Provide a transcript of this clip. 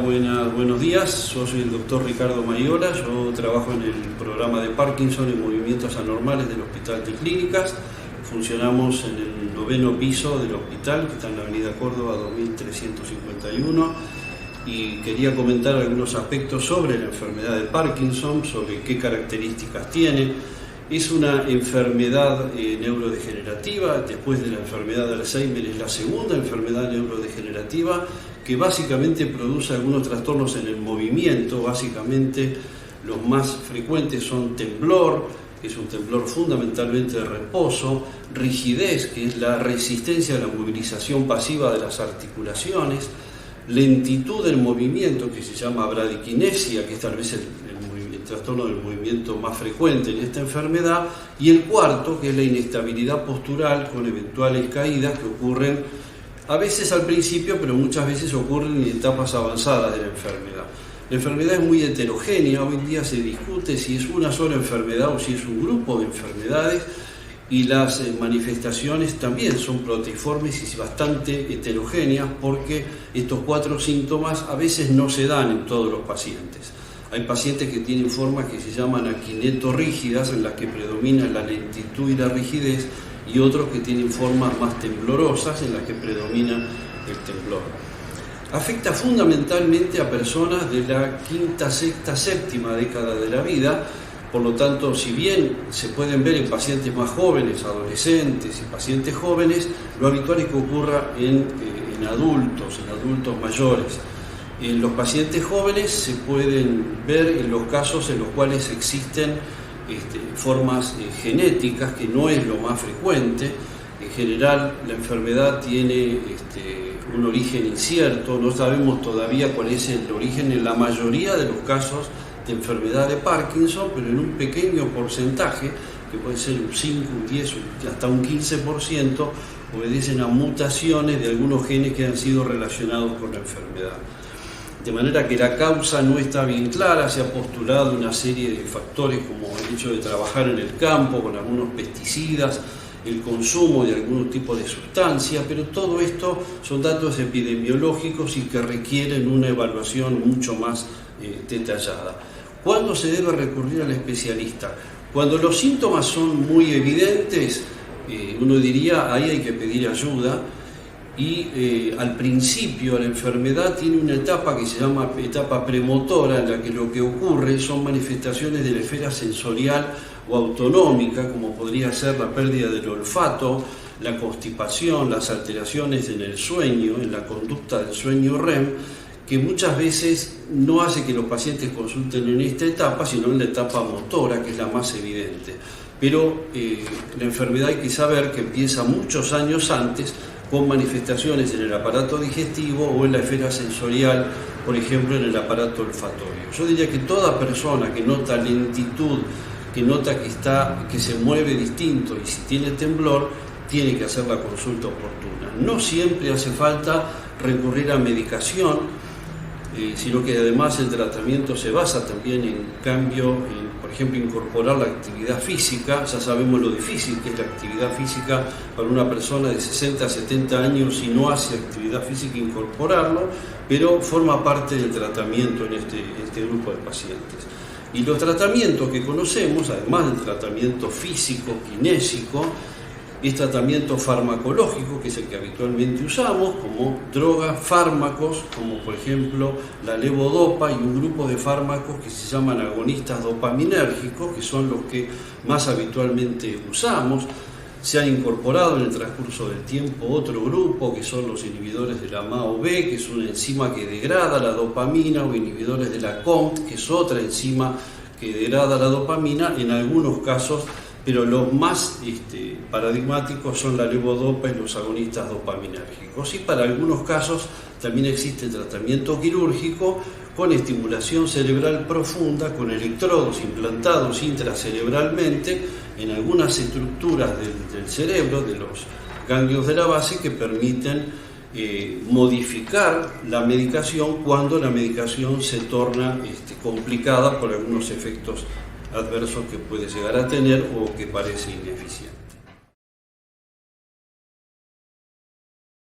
buenos días. Yo soy el doctor Ricardo Maiola. Yo trabajo en el programa de Parkinson y movimientos anormales del Hospital de Clínicas. Funcionamos en el 9º piso del hospital, que está en la avenida Córdoba 2351. Y quería comentar algunos aspectos sobre la enfermedad de Parkinson, sobre qué características tiene. Es una enfermedad neurodegenerativa. Después de la enfermedad de Alzheimer es la segunda enfermedad neurodegenerativa que básicamente produce algunos trastornos en el movimiento. Básicamente los más frecuentes son temblor, que es un temblor fundamentalmente de reposo, rigidez, que es la resistencia a la movilización pasiva de las articulaciones, lentitud del movimiento, que se llama bradiquinesia, que es tal vez el trastorno del movimiento más frecuente en esta enfermedad, y el cuarto, que es la inestabilidad postural con eventuales caídas que ocurren a veces al principio, pero muchas veces ocurren en etapas avanzadas de la enfermedad. La enfermedad es muy heterogénea. Hoy en día se discute si es una sola enfermedad o si es un grupo de enfermedades, y las manifestaciones también son proteiformes y bastante heterogéneas, porque estos 4 síntomas a veces no se dan en todos los pacientes. Hay pacientes que tienen formas que se llaman aquinetorrígidas, en las que predomina la lentitud y la rigidez, y otros que tienen formas más temblorosas, en las que predomina el temblor. Afecta fundamentalmente a personas de la quinta, sexta, séptima década de la vida. Por lo tanto, si bien se pueden ver en pacientes más jóvenes, adolescentes y pacientes jóvenes, lo habitual es que ocurra en adultos mayores. En los pacientes jóvenes se pueden ver en los casos en los cuales existen formas genéticas, que no es lo más frecuente. En general, la enfermedad tiene un origen incierto. No sabemos todavía cuál es el origen en la mayoría de los casos de enfermedad de Parkinson, pero en un pequeño porcentaje, que puede ser un 5, un 10, hasta un 15%, obedecen a mutaciones de algunos genes que han sido relacionados con la enfermedad. De manera que la causa no está bien clara. Se ha postulado una serie de factores, como el hecho de trabajar en el campo con algunos pesticidas, el consumo de algún tipo de sustancia, pero todo esto son datos epidemiológicos y que requieren una evaluación mucho más detallada. ¿Cuándo se debe recurrir al especialista? Cuando los síntomas son muy evidentes, uno diría, ahí hay que pedir ayuda. Y al principio la enfermedad tiene una etapa que se llama etapa premotora, en la que lo que ocurre son manifestaciones de la esfera sensorial o autonómica, como podría ser la pérdida del olfato, la constipación, las alteraciones en el sueño, en la conducta del sueño REM, que muchas veces no hace que los pacientes consulten en esta etapa, sino en la etapa motora, que es la más evidente. Pero la enfermedad hay que saber que empieza muchos años antes, con manifestaciones en el aparato digestivo o en la esfera sensorial, por ejemplo en el aparato olfatorio. Yo diría que toda persona que nota lentitud, que nota que se mueve distinto, y si tiene temblor, tiene que hacer la consulta oportuna. No siempre hace falta recurrir a medicación, sino que además el tratamiento se basa también en cambio, por ejemplo, incorporar la actividad física. Ya sabemos lo difícil que es la actividad física para una persona de 60 a 70 años si no hace actividad física, incorporarlo, pero forma parte del tratamiento en este grupo de pacientes. Y los tratamientos que conocemos, además del tratamiento físico, kinésico, es tratamiento farmacológico, que es el que habitualmente usamos, como drogas, fármacos, como por ejemplo la levodopa, y un grupo de fármacos que se llaman agonistas dopaminérgicos, que son los que más habitualmente usamos. Se han incorporado en el transcurso del tiempo otro grupo, que son los inhibidores de la MAO-B, que es una enzima que degrada la dopamina, o inhibidores de la COMT, que es otra enzima que degrada la dopamina en algunos casos, pero los más paradigmáticos son la levodopa y los agonistas dopaminérgicos. Y para algunos casos también existe tratamiento quirúrgico con estimulación cerebral profunda, con electrodos implantados intracerebralmente en algunas estructuras del cerebro, de los ganglios de la base, que permiten modificar la medicación cuando la medicación se torna complicada por algunos efectos adversos que puede llegar a tener o que parece ineficiente.